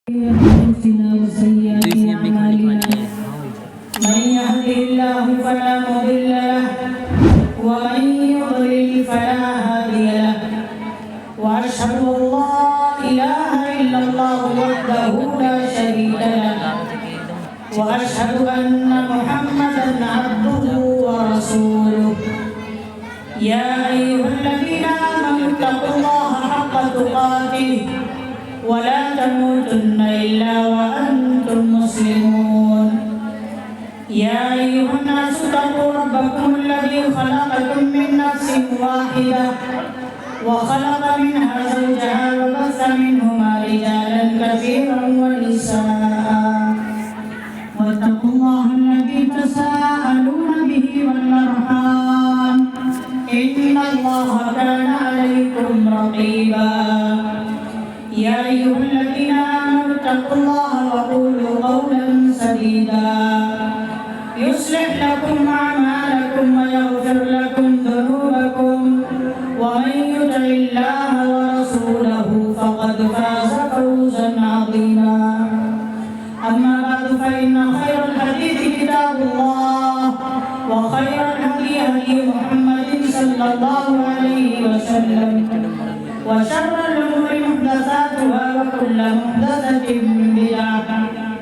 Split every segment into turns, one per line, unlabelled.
أنفسنا وسيئات أعمالنا من يهده الله فلا مضل له ومن يضلل فلا هادي له وأشهد أن لا إله إلا الله وحده لا شريك له وأشهد أن محمدا عبده ورسوله يا أيها الذين آمنوا اتقوا الله حق تقاته ولا تموتن إلا وأنتم مسلمون يا أيها الناس اتقوا ربكم الذي خلقكم من نفس واحدة وخلق منها زوجها وبث منهما رجالا كثيرا ونساء واتقوا الله الذي تساءلون به والأرحام إن الله كان عليكم رقيبا يا أيها الذين آمنوا اتقوا الله وقولوا قولا سديدا يصلح لكم أعمالكم ويغفر لكم ذنوبكم ومن يطع الله ورسوله فقد فاز فوزا عظيما أما بعد فإن خير الحديث كتاب الله وخير الهدي هدي محمد صلى الله عليه وسلم وشر الأمور محدثاتها وكل محدثة بدعة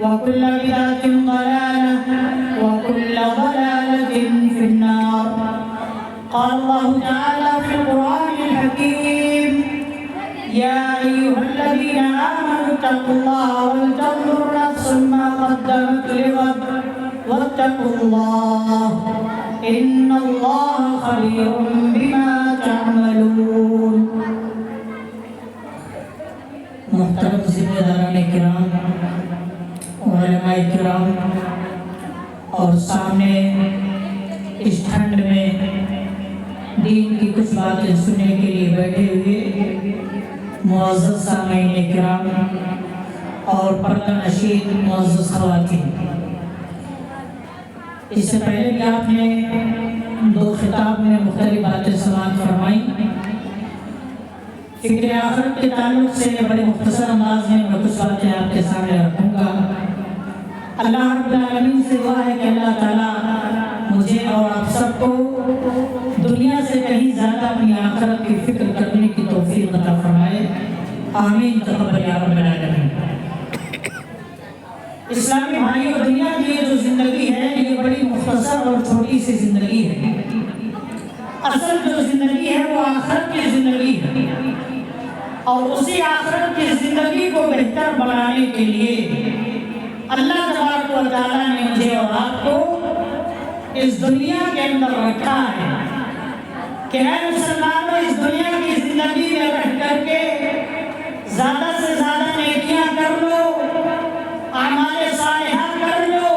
وكل بدعة ضلالة وكل ضلالة في النار قال الله تعالى في القرآن الحكيم يا أيها الذين آمنوا اتقوا الله ولتنظر نفس ما قدمت لغد واتقوا الله إن الله خبير بما تعملون محترم ذمہ داران کرام علماء کرام اور سامنے اس ٹھنڈ میں دین کی کچھ باتیں سننے کے لیے بیٹھے ہوئے معزز سامعین کرام اور پردہ نشین معزز خواتین، اس سے پہلے بھی آپ نے دو خطاب میں مختلف باتیں سماعت فرمائی۔ فکر آخرت کے تعلق سے بڑے مختصر انداز میں میں کچھ باتیں آپ کے سامنے رکھوں گا۔ اللہ رب العالمین سے دعا ہے کہ اللہ تعالیٰ مجھے اور آپ سب کو دنیا سے کہیں زیادہ اپنی آخرت کی فکر کرنے کی توفیق عطا فرمائے، آمین تقبل یا رب العالمین۔ اسلامی بھائیوں، دنیا کی یہ جو زندگی ہے یہ بڑی مختصر اور چھوٹی سی زندگی ہے۔ اصل جو زندگی ہے وہ آخرت کی زندگی ہے، اور اسی آخرت کی زندگی کو بہتر بنانے کے لیے اللہ تبارک و تعالیٰ نے مجھے اور آپ کو اس دنیا کے اندر رکھا ہے کہ اے مسلمانوں، اس دنیا کی زندگی میں رہ کر کے زیادہ سے زیادہ نیکیاں کر لو، اعمال صالحہ کر لو۔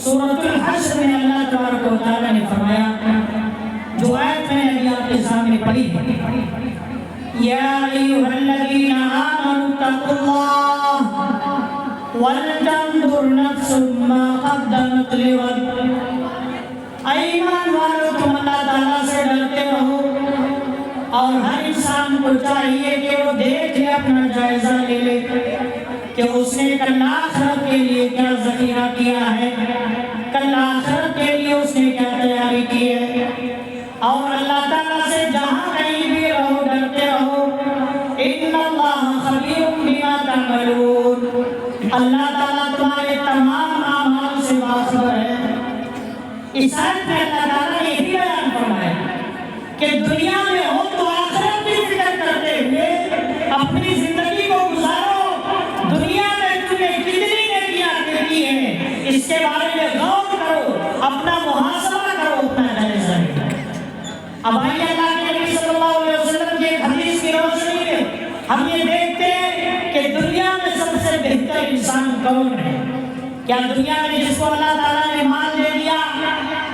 سورۃ الحشر میں اللہ تبارک و تعالیٰ نے فرمایا، جو آیت میں نے ابھی آپ کے سامنے پڑھی، یا ایھا الذین آمنوا اتقوا اللہ وَلْتَنْظُرْ نَفْسٌ مَا قَدَّمَتْ لِغَدٍ۔ اے ایمان والو، تم اللہ تعالیٰ سے ڈرتے رہو، اور ہر انسان کو چاہیے کہ وہ دیکھ لے، اپنا جائزہ لے لے کہ اس نے کل آخرت کے لیے کیا ذخیرہ کیا ہے، کل آخرت کے لیے اس نے کیا تیاری کی ہے۔ اور اللہ تعالیٰ سے جہاں کہیں بھی رہو ڈرتے رہو، ان اللہ خبیر بما تعملون، اللہ تعالیٰ تمہارے تمام اعمال سے باخبر ہے۔ اس آیت میں اللہ تعالیٰ نے یہی بیان فرمایا کہ دنیا میں ہو تو آخرت کی فکر کرتے ہوئے اپنی زندگی کو گزارو۔ دنیا میں تم نے کتنی نیکیاں کی ہیں اس کے بارے میں غور کرو، اپنا محاسبہ کرو، اپنا جائزہ لو۔ اب آئیے اللہ کے نبی صلی اللہ علیہ وسلم کی ایک حدیث کی روشنی میں ہم یہ دیکھتے ہیں کہ دنیا میں سب سے بہتر انسان کون ہے؟ کیا دنیا میں جس کو اللہ تعالیٰ نے مال دے دیا،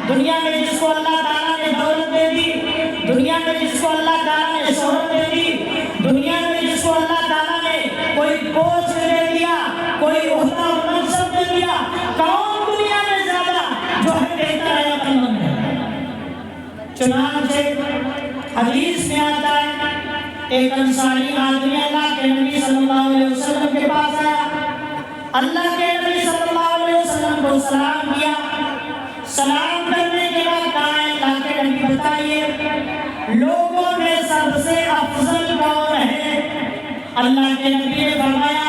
دنیا میں جس کو اللہ تعالیٰ نے دولت دے دی، دنیا میں جس کو اللہ تعالیٰ نے شہرت دے دی، دنیا میں جس کو اللہ تعالیٰ نے کوئی پوسٹ دے دیا، کوئی عہدہ اور منصب دے دیا، کون دنیا میں زیادہ جو ہے بہتر ہے، عقلمند ہے؟ چنانچہ حدیث میں آتا ہے ایک انصاری آدمی اللہ کے نبی صلی اللہ علیہ وسلم اللہ کے نبی صلی اللہ علیہ وسلم کو سلام کیا. سلام کرنے کے بعد کہا اللہ کے نبی بتائیے لوگوں میں سب سے افضل کون ہے؟ اللہ کے نبی نے فرمایا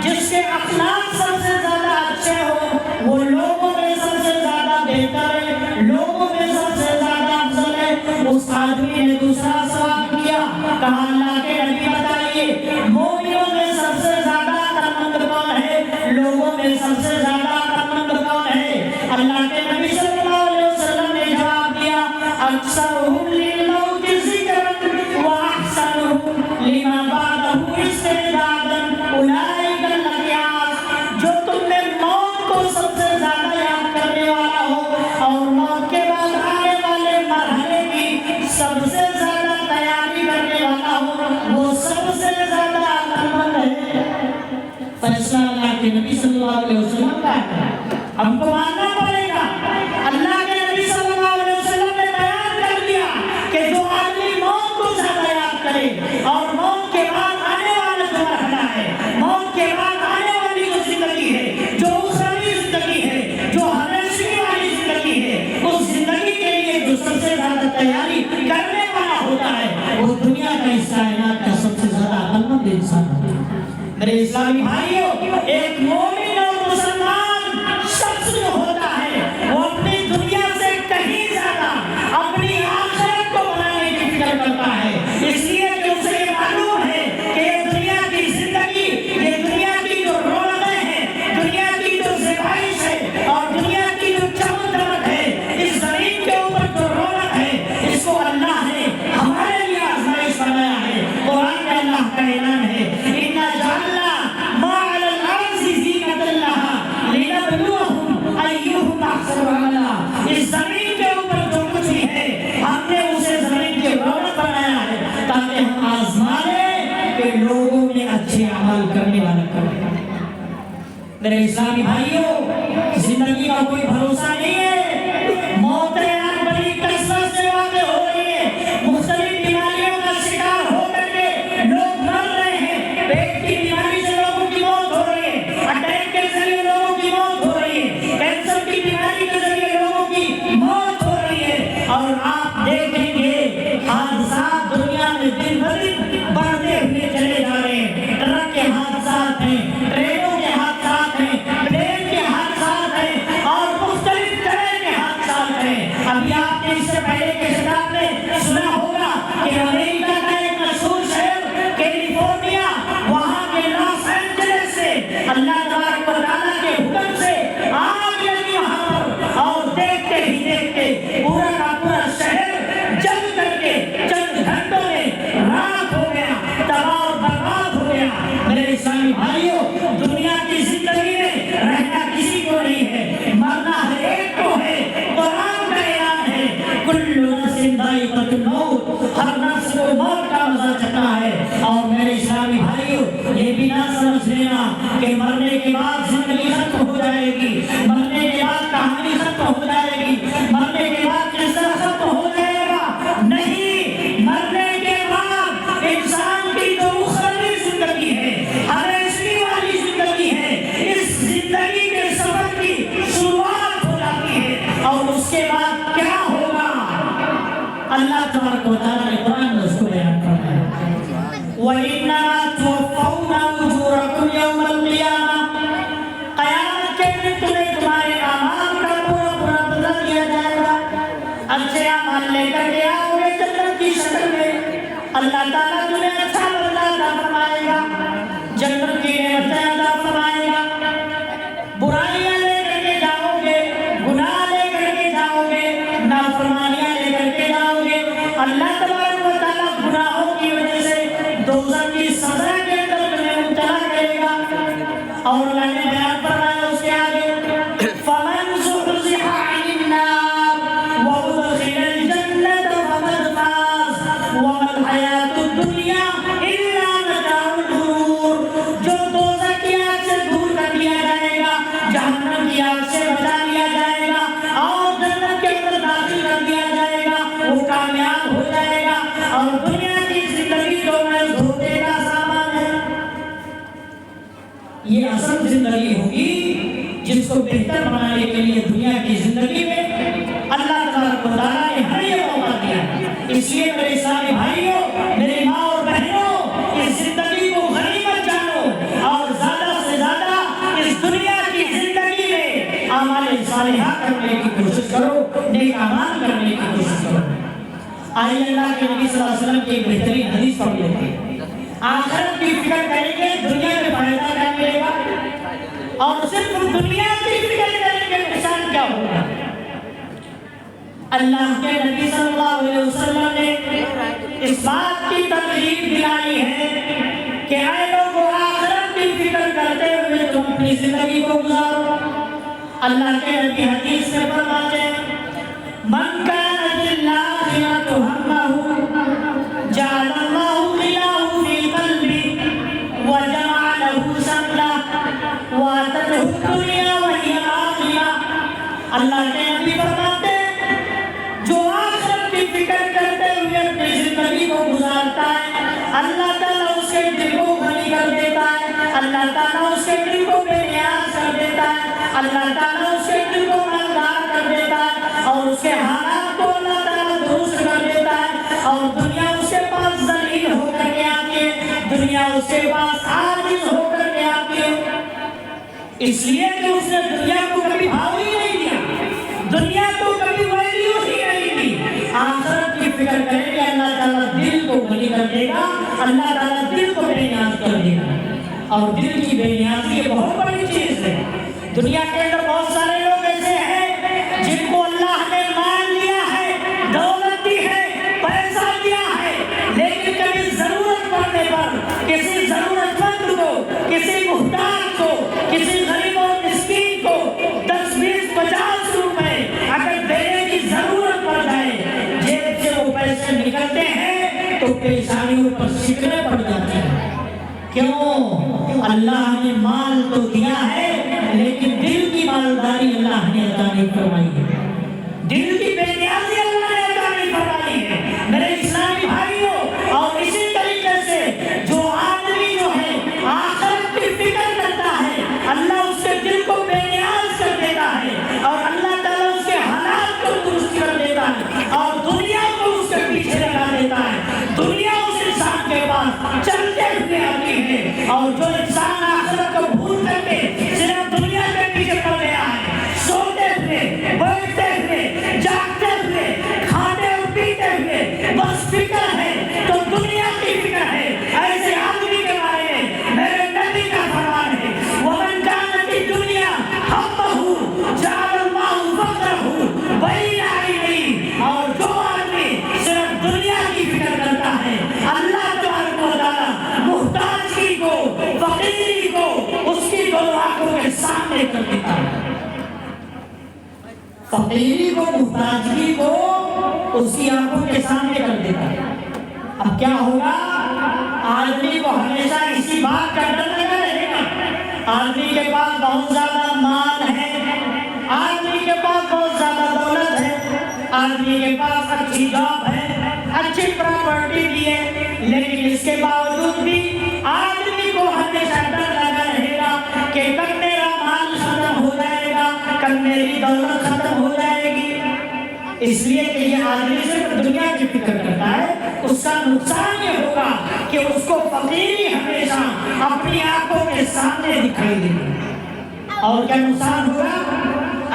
جس کے اخلاق سب سے زیادہ اچھے ہو وہ لوگوں میں سب سے زیادہ بہتر ہے، لوگوں میں سب سے زیادہ افضل ہے. اس آدمی نے دوسرا سوال کیا، کہا اللہ کے نبی بتائیے مومنوں میں سب سے زیادہ عقلمند کون ہے؟ لوگوں میں سب سے زیادہ عقلمند کون ہے؟ اللہ کے نبی صلی اللہ علیہ وسلم نے جواب دیا اکثرهم للموت ذکرا واحسنهم لما بعده استعدادا اولئک الاغیاث. جو تم میں موت کو سب سے زیادہ یاد کرنے والا ہو اور موت کے بعد آنے والے مرحلے کی سب سے زیادہ تیاری کرنے والا ہو وہ سب سے زیادہ عقلمند ہے. فیصلہ اللہ کے نبی صلی اللہ علیہ وسلم کا ہے، ہم کو ماننا پڑے گا. اللہ کے نبی صلی اللہ علیہ وسلم نے بیان کر دیا کہ جو آدمی موت کو زیادہ یاد کرے اور موت کے بعد آنے والا جو مرحلہ ہے، موت کے بعد آنے والی جو زندگی ہے، جو اخروی زندگی ہے، جو ہمیشہ والی زندگی ہے، اس زندگی کے لیے جو سب سے زیادہ تیاری کرنے والا ہوتا ہے وہ دنیا کا اس کائنات کا سب سے زیادہ عقلمند انسان ہوتا ہے. میرے اسلامی بھائیوں، ایک مومن اور مسلمان شخص جو ہوتا ہے وہ اپنی دنیا سے کہیں زیادہ اپنی آخرت کو بنانے کی فکر کرتا ہے. اس لیے کہ اسے یہ معلوم ہے کہ یہ دنیا کی زندگی، یہ دنیا کی جو رونقیں ہیں، دنیا کی جو زیبائش ہے اور دنیا کی جو چمک دمک ہے، اس زمین کے اوپر جو رونق ہے اس کو اللہ نے ہمارے لیے آزمائش بنایا ہے. قرآن میں اللہ کا اعلان ہے اِنَّا جَعَلْنَا مَا عَلَى الْأَرْضِ زِينَةً لَهَا لِنَبْلُوَهُمْ أَيُّهُمْ أَحْسَنُ عَمَلًا. اس زمین کے اوپر جو کچھ بھی ہے ہم نے اسے زمین کی رونق بنایا ہے تاکہ ہم آزما لیں کہ لوگوں میں اچھے عمل کرنے والا کریں. میرے اسلامی بھائیوں، زندگی کا کوئی بھروسہ نہیں ہے. موتیں آج بڑی کثرت سے واقع ہو رہی ہے. مختلف بیماریوں کا شکار ہو کر کے لوگ مر رہے ہیں. پیٹ کی بیماری سے لوگوں کی موت ہو رہی ہے، اٹیک کے ذریعے لوگوں کی موت ہو رہی ہے، کینسر کی بیماری کے ذریعے لوگوں کی موت ہو رہی ہے. اور آپ دیکھیں گے حادثات دنیا میں دن بدن بڑھتے ہوئے چلے جا رہے ہیں. ٹرک کے حادثات ہیں، ٹرینوں کے حادثات ہیں، پلین کے حادثات ہیں اور مختلف طرح کے حادثات ہیں. ابھی آپ نے اس سے پہلے کے خطاب میں سنا ہوگا کہ امریکہ کا ایک مشہور شہر کیلیفورنیا، وہاں کے لاس اینجلس سے اللہ تبارک و تعالیٰ کے حکم سے آگ لگی وہاں پر اور دیکھتے ہی دیکھتے پورا کا پورا شہر جل کر کے چند گھنٹوں میں راکھ ہو گیا، تباہ و برباد ہو گیا. میرے اسلامی بھائیوں، دنیا کی زندگی میں رہنا کسی کو نہیں ہے، مرنا ہر ایک کو ہے. قرآن کا اعلان ہے کل نفس ذائقۃ الموت، ہر نفس کو موت کا مزہ چکھنا ہے. اور میرے اسلامی بھائیوں، یہ بھی نہ سمجھ لینا کہ مرنے کے بعد زندگی ختم ہو جائے گی، مرنے کے بعد کہانی ختم ہو جائے گی، مرنے کے بعد قصہ ختم ہو جائے گا. نہیں، مرنے کے بعد انسان کی جو اخروی زندگی ہے، ہمیشگی والی زندگی ہے، اس زندگی کے سفر کی شروعات ہو جاتی ہے. اور اس کے بعد کیا ہوگا اللہ تبارک و تعالیٰ نے قرآن میں اس کو بیان کرنا ہے. وَإِنَّمَا تُوَفَّوْنَ أُجُورَكُمْ يَوْمَ الْقِيَامَةِ، قیامت کے دن تمہیں تمہارے اعمال کا پورا پورا بدلہ دیا جائے گا. اچھے اعمال لے کر کے آؤ گے جنت کی شکل میں، اللہ تعالیٰ تمہیں اچھا بدلہ عطا فرمائے گا، جنت کی نعمتیں عطا فرمائے گا. برائیاں لے کر کے جاؤ گے، گناہ لے کر کے جاؤ گے، نافرمانیاں لے کر کے جاؤ گے، اللہ تبارک و تعالیٰ گناہوں کی وجہ سے دوزخ کی سزا کے اندر تمہیں مبتلا کرے گا. اور اللہ نے بیان فرمایا اس کے آگے فَمَنْ زُحْزِحَ عَنِ النَّارِ وَأُدْخِلَ الْجَنَّةَ فَقَدْ فَازَ وَمَا الْحَيَاةُ الدُّنْيَا إِلَّا مَتَاعُ الْغُرُورِ. جو دوزخ کی آگ سے دور کر دیا جائے گا، جہنم کی آگ سے بچا لیا جائے گا اور جنت کے اندر داخل کر دیا جائے گا، وہ کامیاب ہو جائے گا. اور دنیا کی زندگی جو میں دھوکے کا سامان ہے. یہ اصل زندگی ہوگی جس کو بہتر بنانے کے لیے دنیا کی زندگی میں اللہ تبارک و تعالیٰ نے ہمیں یہ موقع دیا۔ اس لیے میرے اسلامی بھائیوں، میری ماں اور بہنوں، اس زندگی کو غنیمت جانو اور زیادہ سے زیادہ اس دنیا کی زندگی میں اعمال صالحہ کرنے کی کوشش کرو، نیک اعمال کرنے کی کوشش کرو۔ آئیے اللہ کے نبی صلی اللہ علیہ وسلم کی ایک بہترین حدیث پڑھ لیتے ہیں۔ آخرت کی فکر کریں گے دنیا میں فائدہ کیا ملے گا، اور صرف دنیا کی فکر کریں گے نقصان کیا ہوگا۔ اللہ کے نبی صلی اللہ علیہ وسلم نے اس بات کی ترغیب دلائی ہے کہ اے لوگوں، آخرت کی فکر کرتے ہوئے تم اپنی زندگی کو گزارو۔ اللہ کے نبی حدیث میں فرماتے ہیں من كانت الآخرة همه جعل الله غناه في قلبه وجمع له شمله واتته الدنيا وهي راغمة۔ اللہ کے نبی فرماتے ہیں جو آخرت کی فکر کرتے ہوئے اپنی زندگی کو گزارتا ہے، اللہ تعالیٰ اس کے دل کو غنی کر دیتا ہے، اللہ تعالیٰ اس کے دل کو بے نیاز کر دیتا ہے، اللہ تعالیٰ اس کے دل کو مالدار کر دیتا ہے، اور اس کے حالات کو اللہ تعالیٰ درست کر دیتا ہے، اور دنیا اس کے پاس ذلیل ہو کر کے آتی ہے، دنیا اس کے پاس عاجز ہو کر کے آتی ہے۔ اس لیے کہ اس نے دنیا کو کبھی بھاؤ ہی نہیں دیا، دنیا کو کبھی ویلیو ہی نہیں دی۔ آخرت کی فکر کریں کہ اللہ تعالیٰ دل کو غنی کر دے گا، اللہ تعالیٰ دل کو بے نیاز کر دے گا، اور دل کی بے نیازی یہ بہت بڑی چیز ہے۔ دنیا کے اندر بہت سارے لوگ ایسے ہیں جن کو اللہ نے مال دیا ہے، دولت دی ہے، پیسہ دیا ہے، لیکن کبھی ضرورت پڑنے پر کسی ضرورت مند کو، کسی محتاج کو، کسی غریب اور مسکین کو 10-20-50 روپے اگر دینے کی ضرورت پڑ جائے، جیب سے وہ پیسے نکلتے ہیں تو پیشانیوں پر شکنے پڑ جاتے ہیں۔ کیوں؟ اللہ نے مال تو دیا ہے لیکن دل کی مالداری اللہ نے عطا نہیں فرمائی ہے، دل کی بے نیازی اللہ نے عطا نہیں فرمائی ہے۔ میرے اسلامی بھائیوں، اور اسی طریقے سے جو آدمی جو ہے آخرت کی فکر کرتا ہے، اللہ اس کے دل کو بے نیاز کر دیتا ہے، اور اللہ تعالیٰ اس کے حالات کو درست کر دیتا ہے، اور دنیا کو اس کے پیچھے لگا دیتا ہے۔ دنیا اس انسان کے پاس چلتے ہوئے آتی ہے، اور جو انسان آخرت کو بھول کر کے صرف دنیا کے پیچھے پڑ گیا ہے، سوتے ہوئے، بیٹھتے ہوئے، جاگتے ہوئے، کھاتے اور پیتے ہوئے بس فکر ہے تو دنیا کی فکر ہے، ایسے آدمی کے بارے میں میرے نبی کا فرمان ہے وَمَنْ كَانَتِ الدُّنْيَا هَمَّهُ جَعَلَ اللَّهُ فَقْرَهُ بَيْنَ عَيْنَيْهِ۔ اور جو آدمی صرف دنیا کی فکر کرتا ہے، اللہ تبارک و تعالیٰ محتاجی کو، فقیری کو اس کی دونوں آنکھوں کے سامنے کر دیتا ہے، فقیری کو، محتاجی کو اس کی آنکھوں کے سامنے کر دیتا ہے۔ اب کیا ہوگا؟ آدمی کو ہمیشہ اسی بات کا ڈر لگا رہے گا۔ آدمی کے پاس بہت زیادہ مال ہے، آدمی کے پاس بہت زیادہ دولت ہے، آدمی کے پاس اچھی جاب ہے، اچھی پراپرٹی بھی ہے، لیکن اس کے باوجود بھی آدمی کو ہمیشہ ڈر لگا رہے گا کہ کب میرا مال ختم ہو جائے گا، کب میری دولت ختم ہو جائے گی۔ اس لیے کہ یہ آدمی صرف دنیا کی فکر کرتا ہے، اس کا نقصان یہ ہوگا کہ اس کو فقیری ہمیشہ اپنی آنکھوں کے سامنے دکھائی دے گی۔ اور کیا نقصان ہوگا؟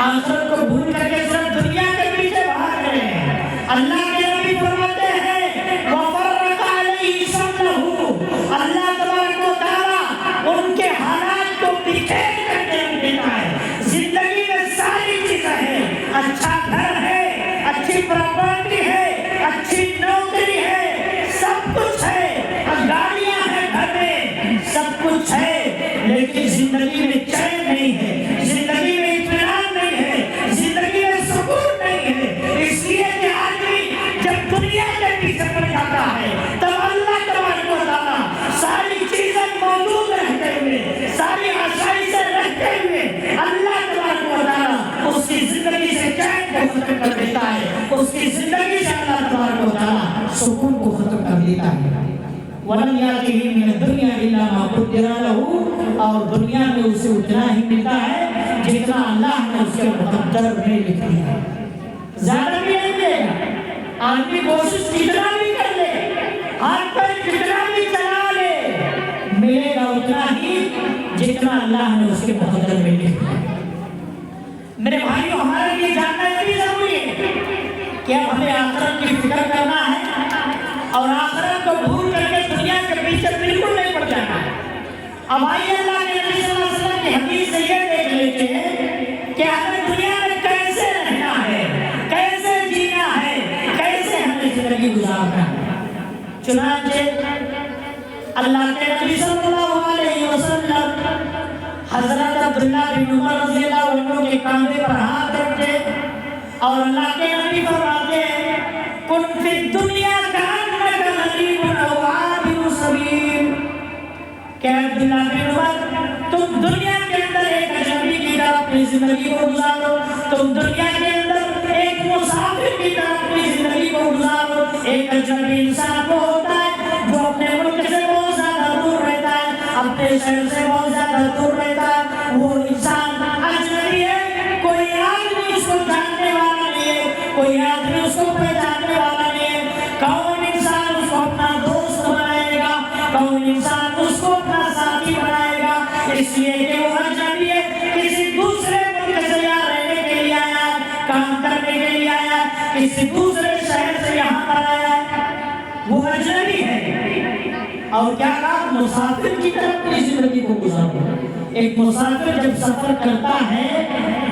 آخرت کو بھول کر کے صرف دنیا کے پیچھے بھاگ رہے ہیں۔ اللہ کے نبی فرماتے ہیں وَفَرَّقَ عَلَيْهِ شَمْلَهُ، اللہ تبارک و تعالیٰ ان کے حالات کو بکھیر کر کے دیتا ہے۔ زندگی میں ساری چیزیں ہیں، اچھا گھر ہے، اچھی پراپرٹی ہے، اچھی نوکری ہے، سب کچھ ہے، گاڑیاں ہیں گھر میں، سب کچھ ہے، لیکن زندگی میں چین نہیں ہے، زندگی میں اطمینان نہیں ہے، زندگی میں سکون نہیں ہے۔ اس لیے کہ آدمی جب دنیا کے پیچھے پڑ جاتا ہے تب اللہ تبارک و تعالیٰ ساری چیزیں موجود رہتے ہوئے، ساری آسائشیں رہتے ہوئے، اللہ تبارک و تعالیٰ اس کی زندگی سے چین کو ختم کر دیتا ہے، اس کی زندگی سے اللہ تبارک و تعالیٰ سکون کو ختم کر دیتا ہے۔ وَلَمْ يَأْتِهِ مِنَ الدُّنْيَا إِلَّا مَا قُدِّرَ لَهُ، اور دنیا میں اسے اتنا ہی ملتا ہے جتنا اللہ نے اس کے مقدر میں لکھ دیا ہے، زیادہ بھی نہیں ملے گا۔ آدمی کوشش کتنا بھی کر لے، ہاتھ پر کتنا بھی چلا لے، ملے گا اتنا ہی جتنا اللہ نے اس کے مقدر میں لکھ دیا ہے۔ میرے بھائیوں، ہمارے لیے جاننا یہ بھی ضروری ہے کہ اب ہمیں آخرت کی فکر کرنا ہے اور آخرت کو بھول کر کے دنیا کے پیچھے بالکل نہیں پڑ جانا ہے۔ اب آئیے اللہ کے نبی صلی اللہ علیہ وسلم کی حدیث سے یہ دیکھ لیتے ہیں کہ ہمیں دنیا میں کیسے رہنا ہے، کیسے جینا ہے، کیسے ہمیں زندگی گزارنا ہے۔ چنانچہ اللہ کے نبی صلی اللہ علیہ وسلم حضرت عبداللہ بن عمر رضی اللہ عنہ کے کاندھے پر ہاتھ رکھتے اور اللہ کے نبی فرماتے ہیں کن فی الدنیا کانک غریب او عابر سبیل، کہ عبداللہ بن عمر تم دنیا کے اندر ایک اجنبی کی طرح اپنی زندگی کو گزارو، تم دنیا کے اندر ایک مسافر کی طرح اپنی زندگی کو گزارو۔ ایک اجنبی انسان وہ ہوتا ہے جو اپنے ملک سے بہت زیادہ دور رہتا ہے، اپنے شہر سے بہت زیادہ دور رہتا ہے، وہ انسان اجنبی ہے، کوئی آدمی اس کو جاننے والا نہیں ہے، کوئی آدمی اس کو پہچاننے والا نہیں ہے۔ کون انسان اس کو اپنا دوست بنائے گا، کون انسان اس کو اپنا ساتھی بنائے گا، اس لیے کہ وہ اجنبی ہے، کسی دوسرے ملک سے یہاں رہنے کے لیے آیا ہے، کام کرنے کے لیے آیا ہے، کسی دوسرے شہر سے یہاں پر آیا ہے، وہ اجنبی ہے۔ اور کیا کہا؟ مسافر کی طرح اپنی زندگی کو گزارو۔ ایک مسافر جب سفر کرتا ہے،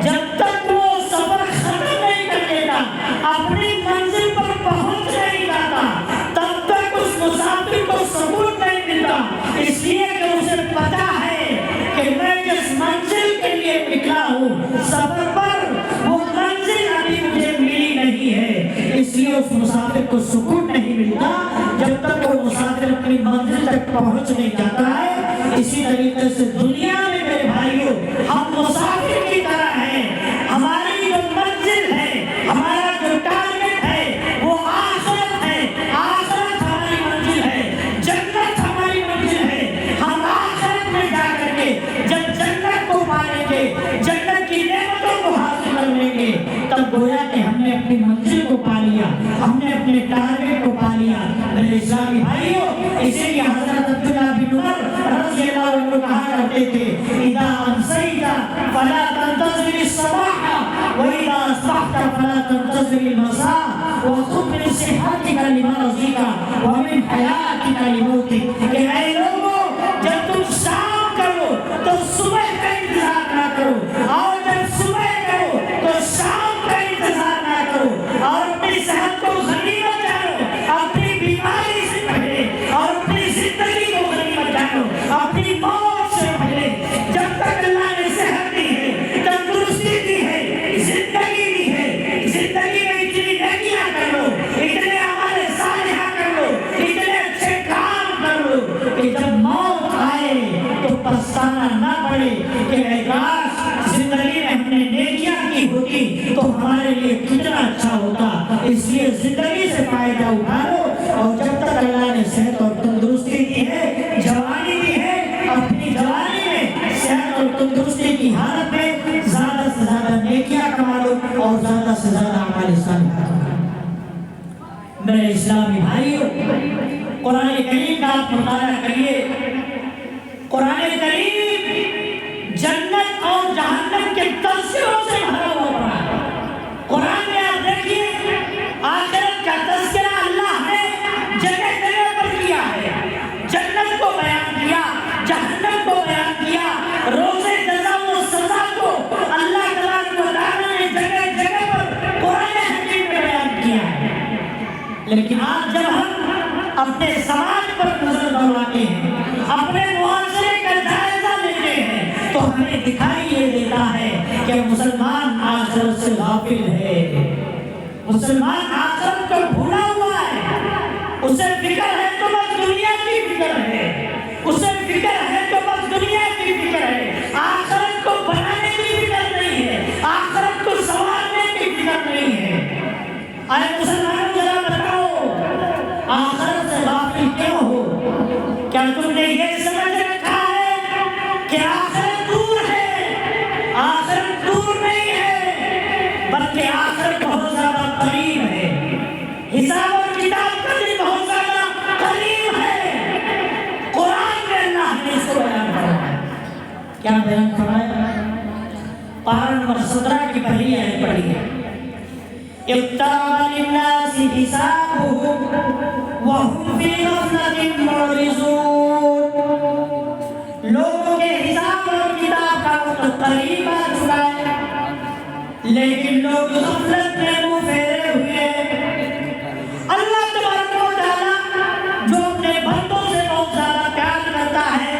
جب تک وہ سفر ختم نہیں کر دیتا، اپنی منزل پر پہنچ نہیں جاتا، تب تک اس مسافر کو سکون نہیں ملتا، اس لیے کہ اسے پتا ہے کہ میں جس منزل کے لیے نکلا ہوں سفر پر، وہ منزل ابھی مجھے ملی نہیں ہے، اس لیے اس مسافر کو سکون نہیں ملتا جب تک وہ مسافر اپنی منزل تک پہنچ نہیں جاتا ہے۔ اسی طریقے سے دنیا میں میرے بھائیوں ہم مسافر کی طرح ہیں، ہماری جو منزل ہے، ہمارا جو ٹارگٹ ہے وہ آخرت ہے، آخرت ہماری منزل ہے، جنت ہماری منزل ہے۔ ہم آخرت میں جا کر کے جب جنت کو پائیں گے، جنت کی نعمتوں کو حاصل کر لیں گے، تب گویا کہ ہم نے اپنی منزل کو پا لیا، ہم نے اپنے ٹارگٹ کو پا لیا۔ میرے اسلامی بھائیوں، اسی لیے حضرت عبداللہ بن عمر رضی اللہ عنہ کہا کرتے تھے اذا امسیت فلا تنتظر الصباح واذا اصبحت فلا تنتظر المساء وخذ من صحتك لمرضك ومن حیاتك لموتك، کہ اے لوگوں جب تم شام کرو تو صبح کا انتظار نہ کرو، اور جب صبح کرو تو شام کا انتظار نہ کرو، اور اپنی صحت کو غنیمت جانو، اپنی بیماری سے پہلے اور اپنی زندگی کو غنیمت جانو، اپنی موت سے پہلے۔ جب تک اللہ نے صحت دی ہے، تندرستی دی ہے، زندگی دی ہے، زندگی میں اتنی نیکیاں کر لو، اتنے اعمال صالحہ کر لو، اتنے اچھے کام کر لو کہ جب موت آئے تو پچھتانا نہ پڑے کہ اے کاش زندگی میں ہم نے نیکیاں کی ہوتی تو ہمارے لیے کتنا اچھا ہوتا۔ اس لیے زندگی سے فائدہ اٹھا لو، اور جب تک اللہ نے صحت اور تندرستی دی ہے، جوانی دی ہے، اپنی جوانی میں صحت اور تندرستی کی حالت میں زیادہ سے زیادہ نیکیاں کما لو اور زیادہ سے زیادہ اعمال صالحہ کرو۔ میرے اسلامی بھائیوں، قرآن کریم کا آپ مطالعہ کریے، قرآن کریم جنت اور جہنم کے تذکروں سے بھرا ہوا پڑا ہے۔ قرآن میں آپ دیکھیے آخرت کا تذکرہ اللہ نے جگہ جگہ پر کیا ہے، جنت کو بیان کیا، جہنم کو بیان کیا، روز جزا و سزا کو اللہ تبارک و تعالیٰ نے جگہ جگہ پر قرآن حکیم میں بیان کیا ہے۔ لیکن آج جب ہم اپنے سماج پر نظر دوڑاتے ہیں، اپنے معاشرے کا جائزہ لیتے ہیں، تو ہمیں دکھائی یہ دیتا ہے کہ مسلمان آخرت سے غافل ہے، مسلمان آخرت کو بھولا ہوا ہے، اسے فکر ہے تو بس دنیا کی فکر ہے، اسے فکر ہے تو بس دنیا کی فکر ہے، آخرت کو بنانے کی فکر نہیں ہے، آخرت کو سنوارنے کی فکر نہیں ہے۔ اے مسلمانوں ذرا بتاؤ آخرت سے غافل کیوں ہو؟ کیا بیان فرمایا؟ پارہ نمبر 17 کی پہلی آیت پڑھی ہے، اقترب للناس حسابهم وهم في غفلة معرضون۔ لوگوں کے حساب اور کتاب کا وقت قریب آ چکا ہے، لیکن لوگ غفلت میں منہ پھیرے ہوئے ہیں۔ اللہ تبارک و تعالیٰ جو اپنے بندوں سے بہت زیادہ پیار کرتا ہے،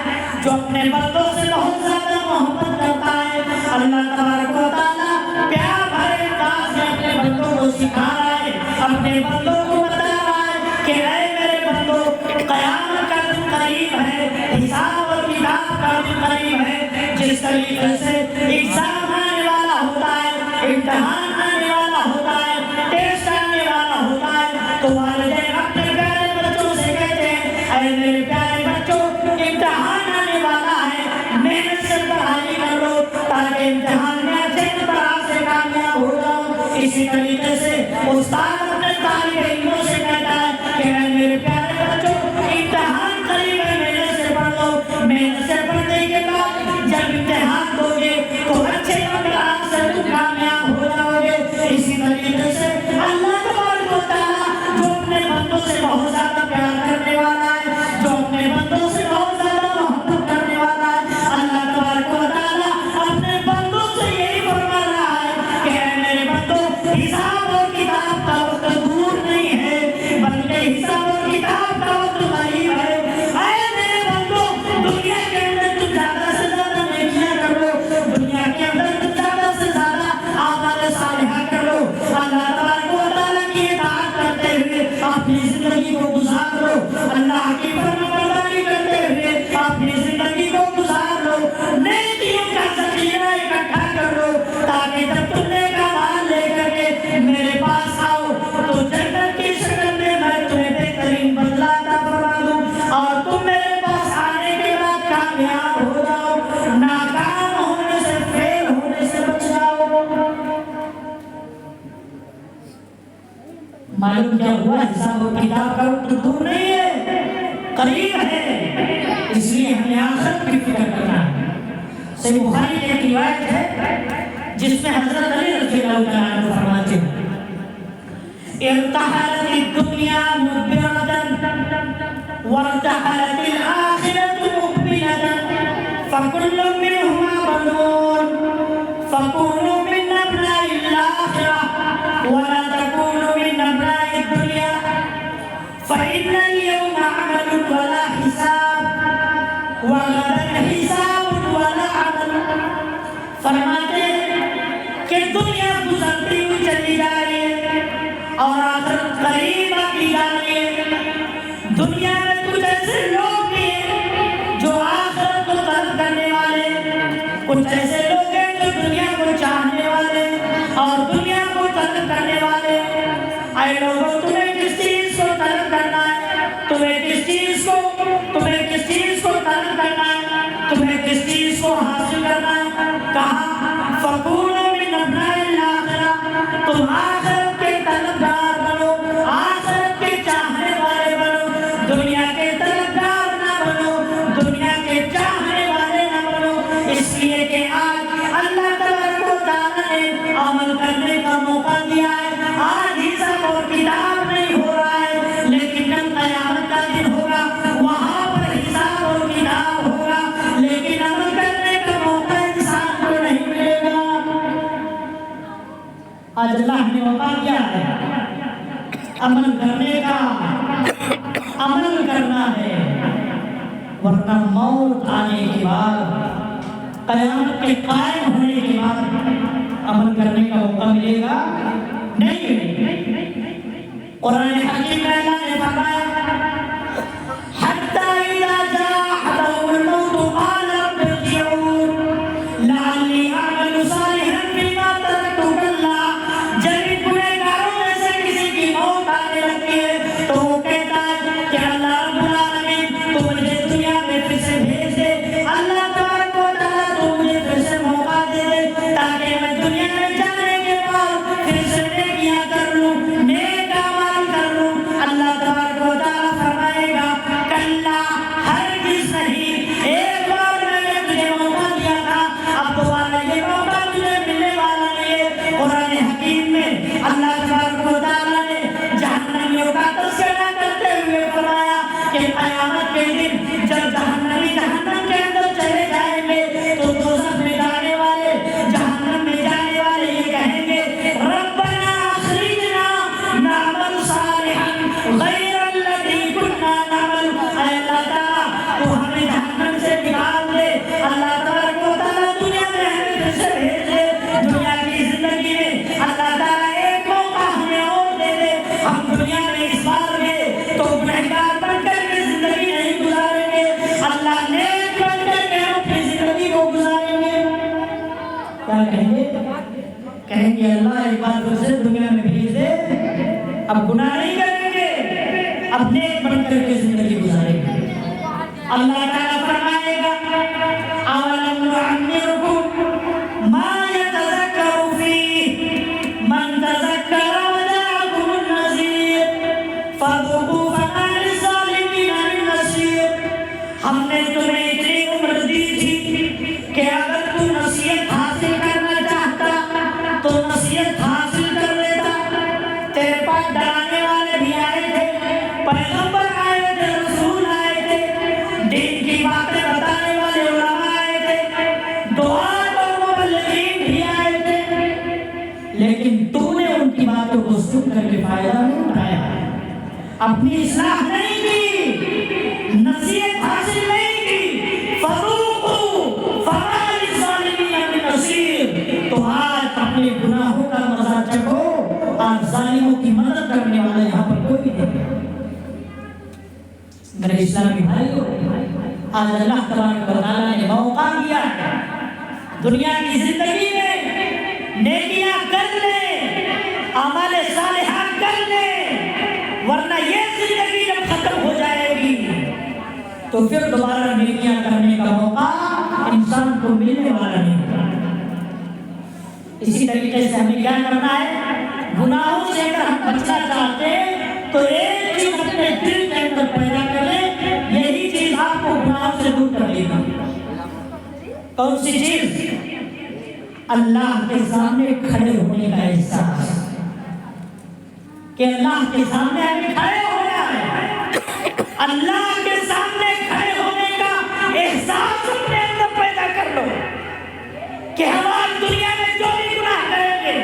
جو اپنے بندوں سے بہت زیادہ محبت کرتا ہے، اللہ تبارک و تعالیٰ پیار بھرے انداز میں اپنے بندوں کو سکھا رہا ہے، اپنے بندوں کو بتا رہا ہے کہ اے میرے بندوں، قیامت کا دن قریب ہے، حساب اور کتاب کا دن قریب ہے۔ جس طریقے سے ایگزام آنے والا ہوتا ہے، امتحان آنے والا ہوتا ہے، ٹیسٹ آنے والا ہوتا ہے، تو والدین اپنے پیارے بچوں سے کہتے ہیں اے میرے پیارے بچوں، امتحان آنے والا ہے، محنت سے پڑھائی کر لو تاکہ امتحان میں اچھے نمبرات سے کامیاب ہو جاؤ۔ اسی طریقے سے استاد اپنے طالب علموں سے کہتا ہے کہ اے میرے پیارے بچوں، امتحان قریب ہے، محنت سے پڑھ لو، محنت سے پڑھنے کے بعد جب امتحان دو گے تو اچھے نمبرات سے تم کامیاب ہو جاؤ گے۔ اسی طریقے سے اللہ تبارک و تعالیٰ جو اپنے بندوں سے بہت زیادہ پیار کرنے والا ہے، جو اپنے بندوں سے بہت زیادہ محبت کرنے والا ہے، اللہ تبارک و تعالیٰ اپنے بندوں سے یہی فرما رہا ہے کہ اے میرے بندوں، حساب اور کتاب کا وقت دور نہیں ہے بلکہ حساب اور کتاب کا وقت قریب ہے۔ اے میرے بندوں، دنیا کے اندر تم زیادہ سے زیادہ نیکیاں کر لو، دنیا کے اندر تم زیادہ سے زیادہ اعمال صالحہ کر لو، اللہ تبارک و تعالیٰ کی اطاعت کرتے ہوئے اپنی زندگی کو گزار لو، اللہ کی فرمانبرداری کرتے ہوئے اپنی زندگی کو گزار لو، نیکیوں کا ذخیرہ اکٹھا کر لو تاکہ جب تم نیک اعمال لے کر کے میرے پاس آؤ تو جنت کی شکل میں میں تمہیں بہترین بدلہ عطا فرما دوں اور تم میرے پاس آنے کے بعد کامیاب ہو جاؤ، ناکام ہونے سے، فیل ہونے سے بچ جاؤ۔ معلوم کیا ہوا؟ حساب و کتاب کا وقت دور نہیں ہے، قریب ہے، اس لیے ہمیں آخرت کی فکر کرنا ہے۔ صحیح بخاری کی ایک روایت ہے جس میں حضرت علی رضی اللہ تعالیٰ عنہ فرماتے ہیں ارتحلت الدنیا مدبرة وارتحلت الآخرة مقبلة فكل منهما بنون فكونوا من أبناء الآخرة ولا تكونوا من أبناء الدنيا فإن اليوم عمل ولا حساب وغدا حساب ولا عمل۔ فرماتے ہیں کہ دنیا گزرتی ہوئی چلی جا رہی ہے اور آخرت قریب آتی جا رہی ہے۔ دنیا میں کچھ ایسے لوگ بھی ہیں جو آخرت کو طلب کرنے والے، کچھ ایسے لوگ ہیں جو دنیا کو چاہنے والے اور دنیا کو طلب کرنے والے۔ اے لوگوں، تمہیں کس چیز کو طلب کرنا ہے؟ تمہیں کس چیز کو طلب کرنا ہے؟ تمہیں کس چیز کو حاصل کرنا ہے؟ کہا فَكُونُوا مِنْ أَبْنَاءِ الْآخِرَةِ، تم آخرت کے طلبگار بنو، آخرت کے چاہنے والے بنو، دنیا کے طلبگار نہ بنو، دنیا کے چاہنے والے نہ بنو۔ اس لیے کہ آج اللہ تبارک و تعالیٰ نے عمل کرنے کا موقع دیا ہے، آج حساب اور کتاب نہیں ہو رہا ہے، لیکن جب قیامت کا دن ہوگا وہاں پر حساب اور کتاب ہوگا، لیکن عمل کرنے کا موقع انسان کو نہیں ملے گا۔ آج اللہ نے موقع دیا ہے عمل کرنے کا، عمل کرنا ہے، ورنہ موت آنے کے بعد، قیامت کے قائم ہونے کے بعد عمل کرنے کا موقع ملے گا نہیں ملے گا۔ قرآن حکیم میں اللہ نے فرمایا حَتَّى إِذَا جَاءَ أَحَدَهُمُ الْمَوْتُ قَالَ رَبِّ ارْجِعُونِ لَعَلِّي أَعْمَلُ صَالِحًا فِيمَا تَرَكْتُ كَلَّا۔ جب گنہگاروں میں سے کسی کی موت آنے لگتی ہے تو وہ کہتا ہے کہ اللہ رب العالمین تو مجھے دنیا میں پھر سے بھیج دے، اللہ تبارک و تعالیٰ تو مجھے پھر سے موقع دے دے تاکہ میں دنیا میں جانے کے بعد پھر سے نیکیاں کر لوں، نیک اعمال کر لوں۔ اللہ تبارک و تعالیٰ کیا کہیں گے اللہ ایک بار پھر سے دنیا میں بھیج دے، اب گناہ نہیں کریں گے، اب نیک بن کر کے زندگی گزاریں گے۔ اللہ تعالیٰ فرمائے گا اَوَلَمْ نُعَمِّرْكُم مَّا يَتَذَكَّرُ فِيهِ مَن تَذَكَّرَ وَجَاءَكُمُ النَّذِيرُ فَذُوقُوا فَمَا لِلظَّالِمِينَ مِن نَّصِيرٍ۔ ہم نے تمہیں اتنی عمر دی تھی کہ اگر تم نصیحت حاصل کرنا چاہتا تو نصیحت حاصل کر لیتا۔ تیرے پاس ڈرانے والے بھی آئے تھے، پیغمبر آئے تھے، رسول آئے تھے، دین کی باتیں بتانے والے علماء آئے تھے، دعات اور مبلغین بھی آئے تھے، لیکن تو نے ان کی باتوں کو سن کر کے فائدہ نہیں اٹھایا، اپنی اصلاح نہیں کی، نصیحت حاصل نہیں کی۔ فَذُوقُوا فَمَا لِلظَّالِمِينَ مِن نَّصِيرٍ۔ تو آج اپنے گناہوں کا مزہ چکھو، آج ظالموں کی مدد کرنے والا یہاں پر کوئی نہیں۔ میرے اسلامی بھائیوں، آج اللہ تبارک و تعالیٰ نے موقع دیا ہے دنیا کی زندگی میں نیکیاں کر لیں، اعمال صالحہ کر لیں، ورنہ یہ زندگی جب ختم ہو جائے گی تو پھر دوبارہ نیکیاں کرنے کا موقع انسان کو ملنے والا نہیں۔ اسی طریقے سے ہمیں کیا کرنا ہے؟ گناہوں سے اگر ہم بچنا چاہتے ہیں تو ایک چیز اپنے دل کے اندر پیدا کریں، یہی چیز آپ کو گناہوں سے دور کر دے گا۔ کون سی چیز؟ اللہ کے سامنے کھڑے ہونے کا احساس، کہ اللہ کے سامنے ہمیں کھڑے ہونا ہے، اللہ کے سامنے کھڑے ہونے کا احساس اپنے اندر پیدا کر لو کہ ہم آج دنیا میں جو بھی گناہ کریں گے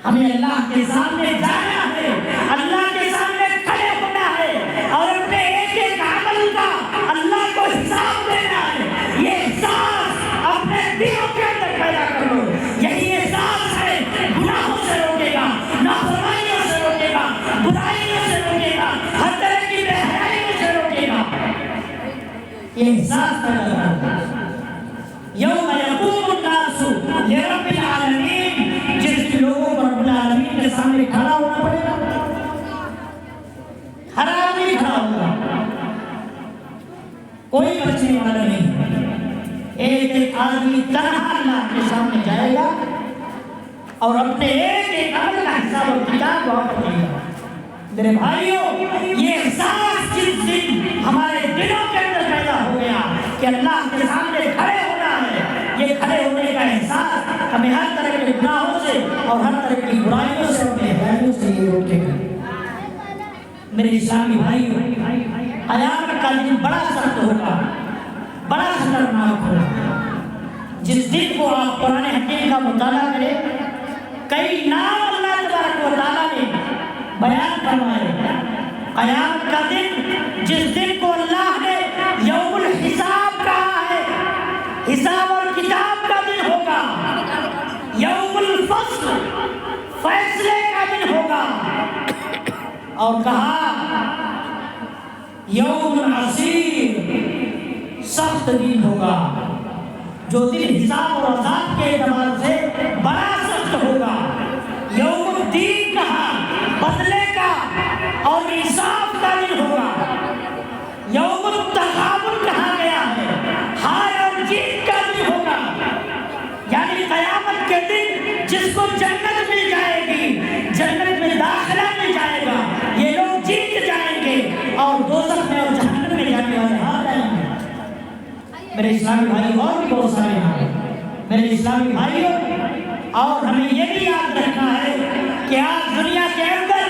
ہمیں اللہ کے سامنے جانا ہے، اللہ کے سامنے کھڑے ہونا ہے اور اپنے ایک ایک عمل کا اللہ کو حساب دینا ہے۔ یہ احساس اپنے دلوں کے اندر پیدا کر لو، یہی احساس ہے گناہوں سے روکے گا، نافرمانیوں سے روکے گا، برائیوں سے روکے گا، ہر طرح کی بے حیائیوں سے روکے گا۔ یہ احساس پیدا کرو۔ یوم یقوم الناس لرب العالمین، جس لوگوں کو رب العالمین کے سامنے کھڑا ہونا پڑے گا، ہر آدمی کھڑا ہوگا، کوئی بچنے والا نہیں۔ ایک ایک آدمی تنہا اللہ کے سامنے جائے گا اور اپنے ایک ایک عمل کا حساب اور کتاب وہاں پر دے گا۔ میرے بھائیوں، یہ احساس جس دن ہمارے دلوں کے اندر پیدا ہو گیا کہ اللہ کے سامنے کھڑے ہونا ہے، یہ کھڑے ہونے کا احساس ہمیں ہر طرح کے گناہوں سے اور ہر طرح کی برائیوں سے اور بے حیائیوں سے یہ روکے گا۔ میرے اسلامی بھائیوں، قیامت کا دن بڑا سخت ہوگا، بڑا خطرناک ہوگا۔ جس دن کو آپ قرآن حکیم کا مطالعہ کریں، کئی نام اللہ تبارک و تعالیٰ نے بیان فرمائے۔ قیامت کا دن، جس دن کو اللہ نے یوم الحساب کہا ہے، حساب اور کتاب کا دن ہوگا، یوم الفصل، فیصلے کا دن ہوگا، اور کہا یوم عسیر، سخت دن ہوگا، جو دن حساب اور عذاب کے اعتبار سے بڑا سخت ہوگا۔ یوم الدین کہا، بدلے کا اور انصاف کا دن ہوگا۔ یوم التغابن کہا گیا ہے، ہار اور جیت کا دن ہوگا۔ یعنی قیامت کے دن جس کو جنت مل جائے گی، جنت میں داخلہ مل جائے گا، یہ لوگ جیت جائیں گے، اور دوزخ میں اور جہنم میں جانے والے ہار جائیں گے۔ میرے اسلامی بھائی، اور بھی بہت سارے ہیں میرے اسلامی بھائیوں، اور ہمیں یہ بھی یاد رکھنا ہے کہ آج دنیا کے اندر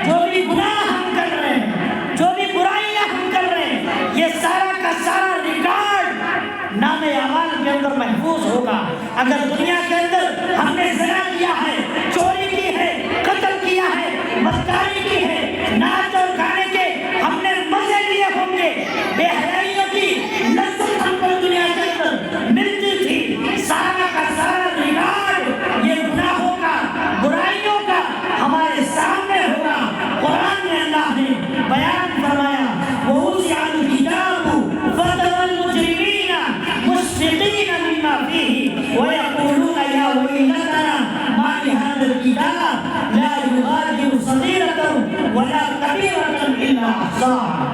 جو بھی گناہ ہم کر رہے ہیں، جو بھی برائیاں ہم کر رہے ہیں، یہ سارا کا سارا ریکارڈ نام اعمال کے اندر محفوظ ہوگا۔ اگر دنیا کے اندر ہم نے زنا کیا ہے، چوری کی ہے، قتل کیا ہے، بدکاری کی ہے، ناچ اور گانے کے ہم نے مزے لیے ہوں گے، بے حیائیوں کی لذت ہم کو دنیا کے اندر ملتی تھی، سارا کا سارا ریکارڈ یہ گناہوں کا، برائیوں کا ہمارے سامنے ہوگا۔ قرآن میں اللہ نے بیان فرمایا، وَوُضِعَ الْكِتَابُ فَتَرَى الْمُجْرِمِينَ مُشْفِقِينَ مِمَّا فِيهِ احصاها.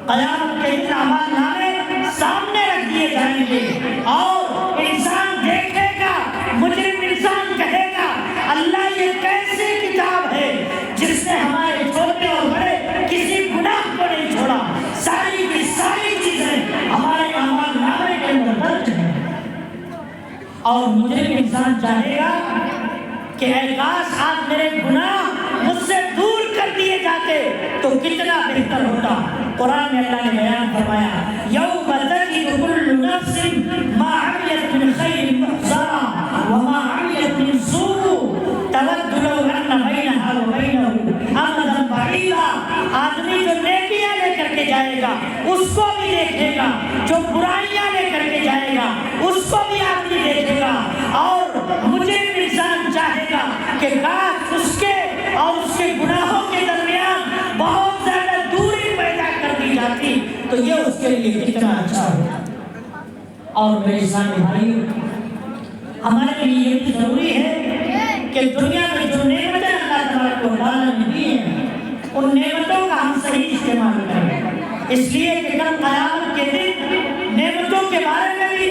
قیامت کے دن اعمال نامے سامنے رکھ دیے جائیں گے اور انسان دیکھے گا، مجرم انسان کہے گا اللہ یہ کیسی کتاب ہے جس نے ہمارے چھوٹے اور بڑے کسی گناہ کو نہیں چھوڑا، ساری کی ساری چیزیں ہمارے اعمال نامے کے اندر درج ہیں. اور مجرم انسان چاہے گا کہ اے کاش آج میرے گناہ مجھ سے دور کر دیے جاتے تو کتنا بہتر ہوتا. قرآن میں اللہ نے بیان فرمایا یوم تجد کل نفس ما عملت من خیر محضرا وما عملت من سوء تود لو ان بینها وبینہ امدا بعیدا. آدمی جو نیکیاں لے کر کے جائے گا اس کو بھی دیکھے گا، جو برائیاں لے کر کے جائے گا اس کو بھی آدمی دیکھے گا. اور مجھے انسان چاہے گا کہ کاش اس کے اور اس کے گناہوں کے درمیان بہت زیادہ دوری پیدا کر دی جاتی تو یہ اس کے لیے کتنا اچھا ہوتا. اور میرے اسلامی بھائی، ہمارے لیے یہ بھی ضروری ہے کہ دنیا میں جو نعمتیں اللہ تبارک و تعالیٰ نے دی ہیں ان نعمتوں کا ہم صحیح استعمال کریں. اس لیے کہ کل قیامت کے دن نعمتوں کے بارے میں بھی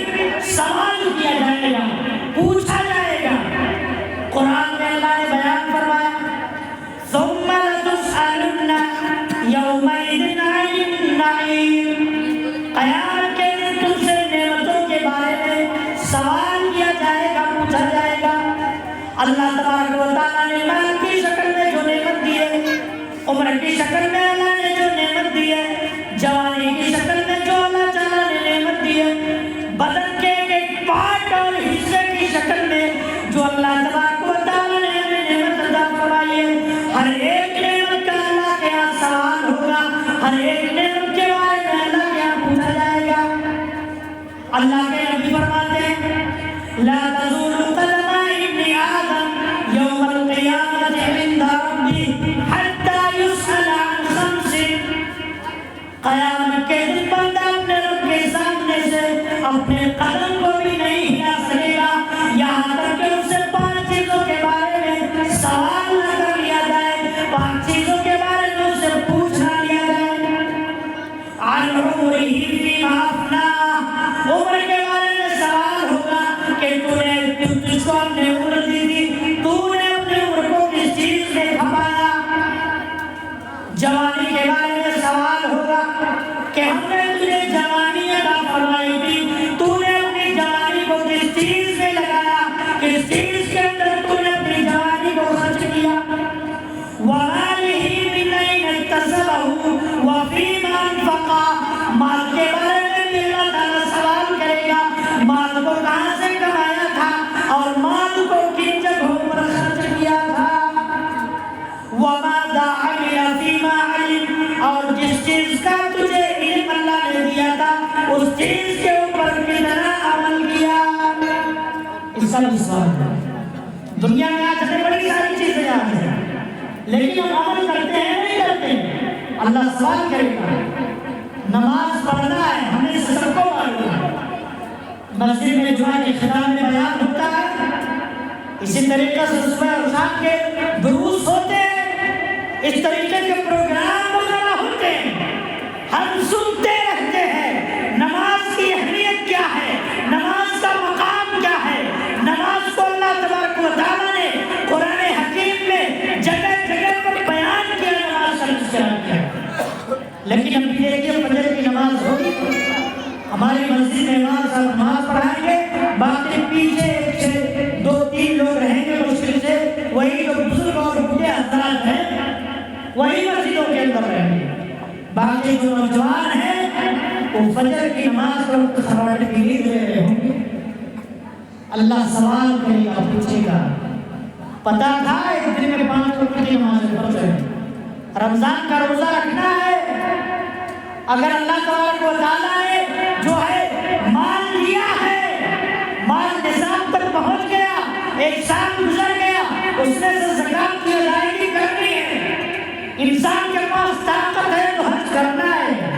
سوال کیا جائے گا، پوچھا جائے گا. قرآن میں اللہ نے بیان فرمایا ثم لتسألن یومئذ عن النعیم. قیامت کے دن تم سے نعمتوں کے بارے میں سوال کیا جائے گا، پوچھا جائے گا. اللہ تبارک و تعالیٰ نے مال کی شکل میں جو نعمت دی ہے، عمر کی شکل میں اللہ نے جو نعمت دی ہے، جوانی کی شکل میں جو اللہ تعالیٰ نے نعمت دی ہے، بدن کے ایک پارٹ اور حصے کی شکل میں جو اللہ تبارک و تعالیٰ نے ہمیں نعمت عطا فرمائی ہے، ہر ایک نعمت کا اللہ کے یہاں سوال ہوگا، ہر ایک نعمت کے بارے میں اللہ کے یہاں پوچھا جائے گا. اللہ کے نبی فرماتے ہیں لا تزول قدم ابن آدم یوم القیامت عند ربی حتی یسأل عن خمس. قیامت کے دن بندہ اپنے رب کے سامنے سے اپنے قدم کو بھی نہیں ہلا سکے گا یہاں تک کہ اس سے 5 چیزوں کے بارے میں سوال نہ کر لیا جائے، 5 چیزوں کے بارے میں اس سے پوچھ نہ لیا جائے. عن عمرہ فیما افناہ، عمر کے بارے میں سوال ہوگا کہ تجھ کو اپنے عمر دی تھی، تو نے اپنے عمر کو کس چیز میں کھپایا. جوانی کے بارے میں سوال ہوگا کہ ہم نے تجھے جوانی عطا فرمائی تھی، تو نے اپنی جوانی کو کس چیز میں لگایا، کس چیز کے اندر تو نے اپنی جوانی کو خرچ کیا. وَمَالِهِ مِنْ أَيْنَ اكْتَسَبَهُ وَفِيمَا أَنْفَقَهُ. مال کے بارے میں بھی اللہ تعالیٰ سوال کرے گا، مال کو کہاں سے کمایا تھا اور مال کو کن جگہوں پر خرچ کیا تھا. وَمَاذَا عَمِلَ فِيمَا عَلِمَ، اور جس چیز کا تجھے علم اللہ نے دیا تھا اس چیز کے اوپر کتنا عمل کیا. اس کا بھی سوال ہے. دنیا میں آج ہمیں بڑی ساری چیزیں آ ہیں لیکن ہم عمل کرتے ہیں نہیں کرتے ہیں. اللہ سوال کرے گا. نماز پڑھنا ہے، ہم نے سب کو معلوم ہے. مسجد میں جمعہ کے خطاب میں بیان ہوتا ہے، اسی طریقے سے صبح اور شام کے دروس ہوتے ہیں، اس طریقے کے پروگرام وغیرہ ہوتے ہیں، ہم سنتے رہتے ہیں. نماز کی اہمیت کیا ہے، نماز کا مقام کیا ہے. نماز کو اللہ تبارک و تعالیٰ نے قرآن حکیم میں جگہ جگہ پر بیان کیا، نماز کا اذکار کیا. لیکن ابھی دیکھیے فجر کی نماز ہوگی، ہماری مسجد میں امام صاحب نماز پڑھائیں گے، باقی پیچھے 1 سے 2-3 لوگ رہیں گے مشکل سے، وہی جو بزرگ اور بوڑھے حضرات ہیں وہی مسجدوں کے اندر رہیں گے. باقی جو نوجوان ہیں وہ فجر کی نماز کا وقت سراٹے کی نیند لے رہے ہوں گے. اللہ سوال کرے گا، پوچھے گا. پتا تھا ایک دن میں 5 وقت کی نماز فرض ہے، رمضان کا روزہ رکھنا ہے. اگر اللہ تبارک و تعالیٰ نے جو ہے مال دیا ہے، مال نصاب تک پہنچ گیا، 1 سال گزر گیا، اس میں سے زکات کی ادائیگی کرنی ہے. انسان کے پاس طاقت ہے تو حج کرنا ہے،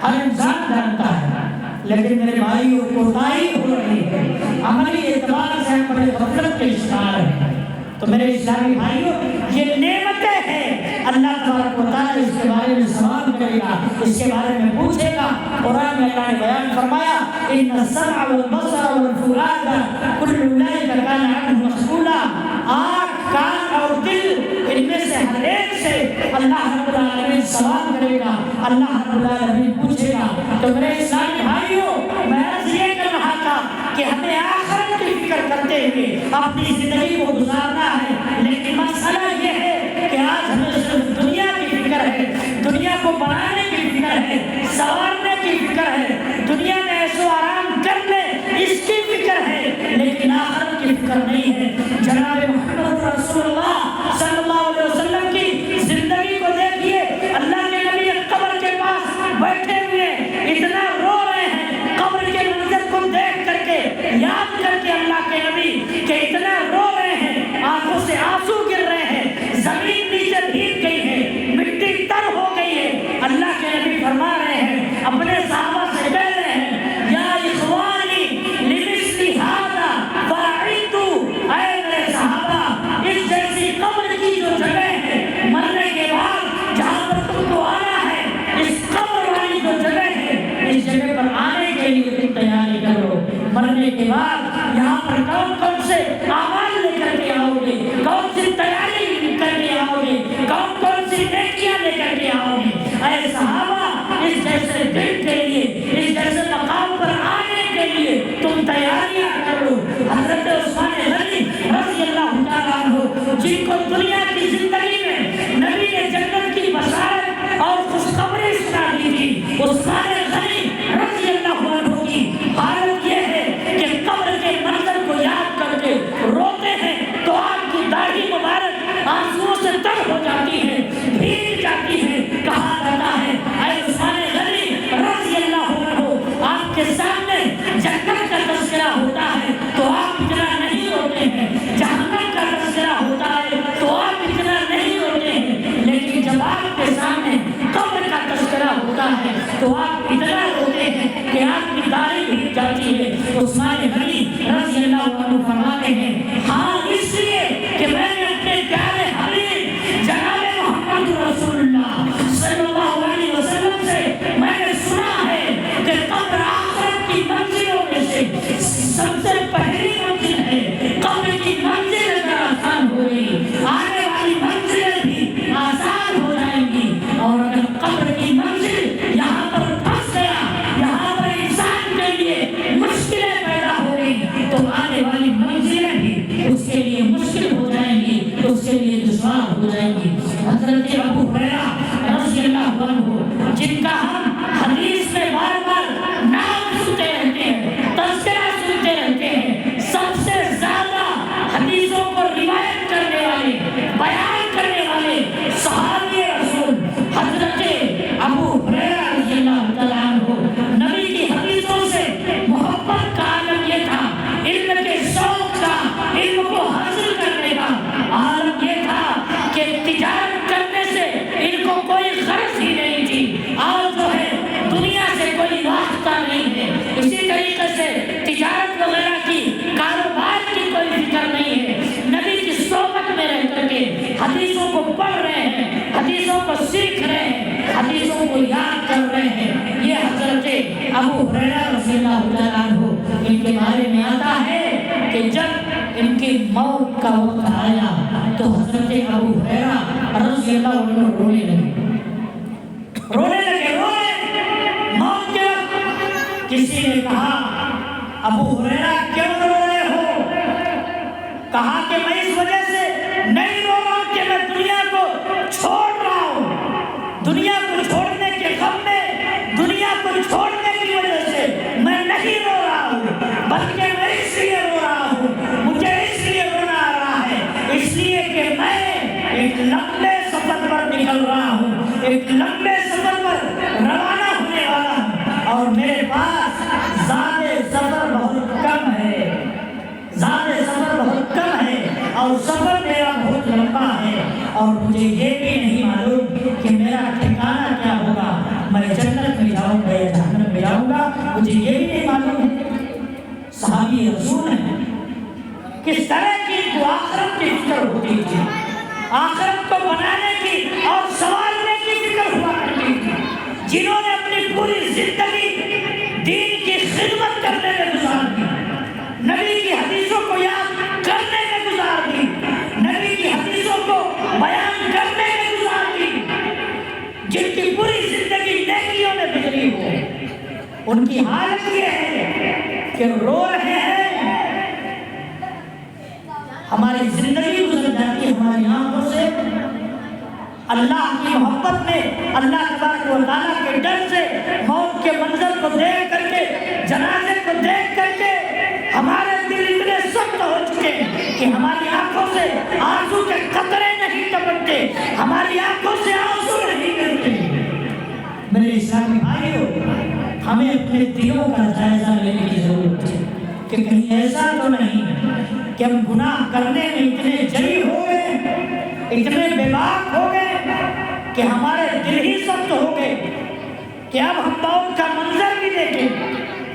ہر انسان جانتا ہے. لیکن میرے بھائیوں کوتاہی ہو رہی ہے، عملی اعتبار سے ہم بڑے غفلت کے شکار ہیں. تو میرے اسلامی بھائیوں، یہ نعمتیں ہیں اللہ تبارک و تعالیٰ اس کے بارے میں سوال کرے گا، اس کے بارے میں پوچھے گا۔ قرآن میں اللہ نے بیان فرمایا ان السمع والبصر والفؤاد کل اولئک کان عنہ مسئولا۔ آنکھ، کان اور دل، ان میں سے ہر ایک سے اللہ رب العالمین سوال کرے گا، اللہ رب العالمین پوچھے گا۔ تو میرے اسلامی بھائیوں، میں عرض یہ کر رہا تھا کہ ہمیں آخرت کی فکر کرتے ہوئے اپنی زندگی کو گزارنا ہے، لیکن مسئلہ یہ ہے کہ آج ہمیں صرف دنیا کی فکر ہے، دنیا کو بنانے کی فکر ہے، سنوارنے کی فکر ہے، دنیا میں عیش و آرام کر لے اس کی فکر ہے، لیکن آخرت کی فکر نہیں ہے۔ جناب محمد رسول اللہ صلی اللہ علیہ وسلم کی زندگی کو دیکھیے، اللہ کے نبی قبر کے پاس بیٹھے ہوئے اتنا رو رہے ہیں، قبر کے منظر کو دیکھ کر کے، یاد کر کے اللہ کے نبی کہ اتنا رو رہے ہیں، آنکھوں سے آنسو گر رہے ہیں، زمین نیچے بھیگ گئی ہے، مٹی تر ہو گئی ہے۔ اللہ کے نبی فرما رہے ہیں، اپنے صحابہ سے کہہ رہے ہیں یا اخوانی لمثل ھذا فاعدوا، اے میرے صحابہ اس جیسی قبر کی جو جگہ ہے مرنے کے بعد جہاں پر تم کو آنا ہے، اس قبر والی جو جگہ ہے اس جگہ پر آنے کے لیے تم تیاری کرو۔ مرنے کے بعد یہاں پر کون کون سے اعمال لے کر کے آؤ گے، کون سی تیاری کر کے آؤ گے، کون کون سی نیکیاں لے کر کے آؤ گے۔ اے صحابہ اس جیسے دن کے لیے، اس جیسے مقام پر آنے کے لیے تم تیاریاں کرو۔ حضرت عثمان غنی رضی اللہ تعالیٰ عنہ جن کو دنیا کی زندگی میں نبی نے جنت کی بشارت اور خوشخبری سنا دی تھی، عثمان غنی رضی اللہ عنہ کی حالت یہ ہے کہ قبر کے منظر کو یاد کر کے روتے ہیں تو آپ کی داڑھی مبارک آنسوؤں سے تر ہو جاتی ہے، بھیگ جاتی ہے۔ کہا جاتا ہے اے عثمان غنی رضی اللہ عنہ، آپ کے سامنے جنت کا تذکرہ ہوتا ہے تو آپ اتنا نہیں روتے ہیں، جہنم کا تذکرہ ہوتا ہے تو آپ اتنا نہیں روتے ہیں، لیکن جب آپ کے سامنے قبر کا تذکرہ ہوتا ہے تو آپ اتنا روتے ہیں کہ آپ کی داڑھی بھیگ جاتی ہے۔ عثمان غنی رضی اللہ عنہ فرماتے ہیں ہاں اس لیے کہ میں نے اپنے پیارے حبیب جناب محمد رسول اللہ صلی اللہ علیہ وسلم سے میں نے سنا ہے کہ قبر آخرت کی منزلوں میں سے سب سے پہلی منزل ہے۔ قبر کی منزل اگر آسان ہو گئی، آنے والی منزلیں بھی آسان ہو جائیں گی، اور اگر قبر کی منزل یہاں پر پھنس گیا، یہاں پر انسان کے لیے مشکلیں پیدا ہو گئی تو آنے والی منزلیں بھی اس کے لیے مشکل ہو جائیں گی، اس کے لیے دشوار ہو جائیں گی۔ حضرت ابو ہریرہ رضی اللہ عنہ جن کا ہم حدیث میں بار بار نام سنتے رہتے ہیں، تذکرہ سنتے رہتے ہیں، سب سے زیادہ حدیثوں کو روایت کرنے والے، بیان کرنے والے صحابی رسول حضرت ابو ہریرہ رضی اللہ تعالیٰ عنہ، نبی کی حدیثوں سے محبت کا عالم یہ تھا، علم کے شوق کا، علم کو حاصل کرنے کا عالم یہ تھا کہ تجارت کرنے سے ان کو کوئی غرض ہی نہیں تھی، اور جو ہے دنیا سے کوئی واسطہ نہیں ہے، اسی طریقے سے تجارت وغیرہ کی، کاروبار کی کوئی فکر نہیں ہے، نبی کی صحبت میں رہ کر کے حدیثوں کو پڑھ رہے ہیں، حدیثوں کو سیکھ رہے ہیں، حدیثوں کو یاد کر رہے ہیں۔ یہ حضرت ابو ہریرہ رضی اللہ تعالیٰ عنہ ان کے بارے میں آتا ہے کہ جب ان کی موت کا وقت آیا تو حضرت ابو ہریرہ رضی اللہ عنہ رونے لگے، موت کے وقت کسی نے کہا ابو ہریرہ کیوں رو رہے ہو؟ کہا کہ میں اس وجہ سے نہیں رو رہا کہ میں دنیا کو چھوڑ رہا ہوں، دنیا کو چھوڑنے کے غم میں، دنیا کو چھوڑنے کی وجہ سے میں نہیں رو رہا ہوں، بلکہ میں اس لیے رو رہا ہوں، مجھے اس لیے رونا آ رہا ہے، اس لیے کہ میں ایک لمبے سفر پر نکل رہا ہوں، ایک لمبے سفر پر روانہ ہونے والا ہوں، اور میرے پاس زاد سفر بہت کم ہے، زاد سفر بہت کم ہے، اور سفر میرا بہت لمبا ہے، اور مجھے یہ بھی نہیں معلوم کہ میرا ٹھکانہ کیا ہوگا، میں جنت میں جاؤں گا یا جہنم میں جاؤں گا، مجھے یہ بھی نہیں معلوم ہے۔ صحابی رسول ہیں، کس طرح کی آخرت کی فکر ہوتی تھی، آخرت کو بنانے کی اور سنوارنے کی فکر ہوا کرتی تھی، جنہوں نے اپنی پوری زندگی دین کی خدمت کرنے میں گزار دی، نبی کی حدیثوں کو یاد کرنے میں گزار دی، نبی کی حدیثوں کو بیان کرنے میں گزار دی، جن کی پوری زندگی نیکیوں میں گزری ہو، ان کی حالت یہ ہے کہ رو رہے ہیں، ہماری زندگی گزر جاتی ہے ہماری آنکھوں سے، اللہ کی محبت میں، اللہ تبارک و تعالیٰ کے ڈر سے، موت کے منظر کو دیکھ کر کے، جنازے کو دیکھ کر کے ہمارے دل اتنے سخت ہو چکے کہ ہماری آنکھوں سے آنسو کے قطرے نہیں ٹپکتے، ہماری آنکھوں سے آنسو نہیں گرتے۔ میرے اسلامی بھائیوں، ہمیں اپنے دلوں کا جائزہ لینے کی ضرورت ہے کہ کہیں ایسا تو نہیں کہ ہم گناہ کرنے میں اتنے جری ہو گئے، اتنے بے باک ہو گئے کہ ہمارے دل ہی سخت ہو گئے کہ اب ہم موت کا منظر بھی دیکھیں،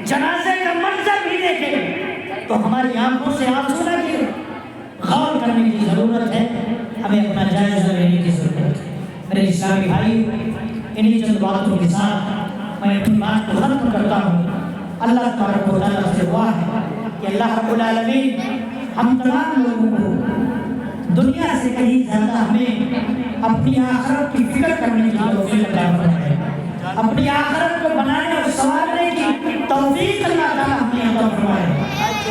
جنازے کا منظر بھی دیکھیں تو ہماری آنکھوں سے آنسو نہ گرے۔ غور کرنے کی ضرورت ہے، ہمیں اپنا جائزہ لینے کی ضرورت ہے۔ میرے اسلامی بھائی، انہی چند باتوں کے ساتھ میں اپنی بات کو ختم کرتا ہوں۔ اللہ تبارک و تعالیٰ سے دعا ہے کہ اللہ رب العالمین ہم تمام لوگوں کو دنیا سے کہیں زیادہ ہمیں اپنی آخرت کی فکر کرنے کی توفیق عطا فرمائے، اپنی آخرت کو بنانے اور سنوارنے کی توفیق اللہ تعالیٰ ہمیں عطا فرمائے،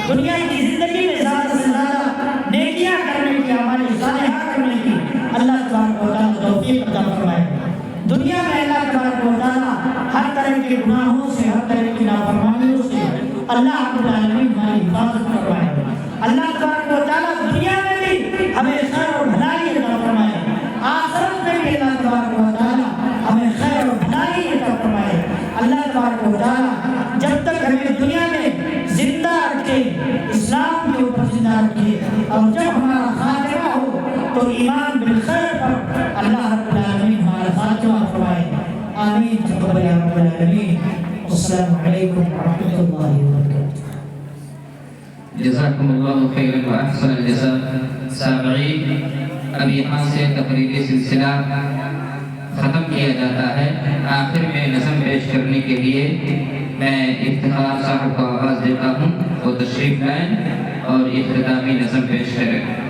دنیا کی زندگی میں زیادہ سے زیادہ نیکیاں کرنے کی، اعمال صالحہ کرنے کی اللہ تبارک و تعالیٰ توفیق عطا فرمائے۔ دنیا میں اللہ تبارک و تعالیٰ ہر طرح کے گناہوں سے، ہر طرح کی نافرمانیوں سے اللہ رب العالمین ہماری حفاظت کروائے۔ اللہ تبارک و تعالیٰ دنیا میں بھی ہمیں خیر اور بھلائی عطا فرمائے، آخرت میں بھی اللہ تبارک و تعالیٰ ہمیں خیر اور بھلائی عطا فرمائے۔ اللہ تبارک و تعالیٰ جب تک ہمیں دنیا میں زندہ رکھے، اسلام کے اوپر زندہ رکھے، اور جب ہمارا خاتمہ ہو تو ایمان بالخیر پر اللہ رب العالمین ہمارا خاتمہ فرمائے۔ آمین تقبل یا رب العالمین۔ السلام علیکم ورحمۃ اللہ وبرکاتہ۔
جزاکم اللہ خیرا و احسن الجزاء۔ سامعین، اب یہاں سے تقریری سلسلہ ختم کیا جاتا ہے۔ آخر میں نظم پیش کرنے کے لیے میں افتخار صاحب کو آواز دیتا ہوں، وہ تشریف لائیں اور اختتامی نظم پیش کریں۔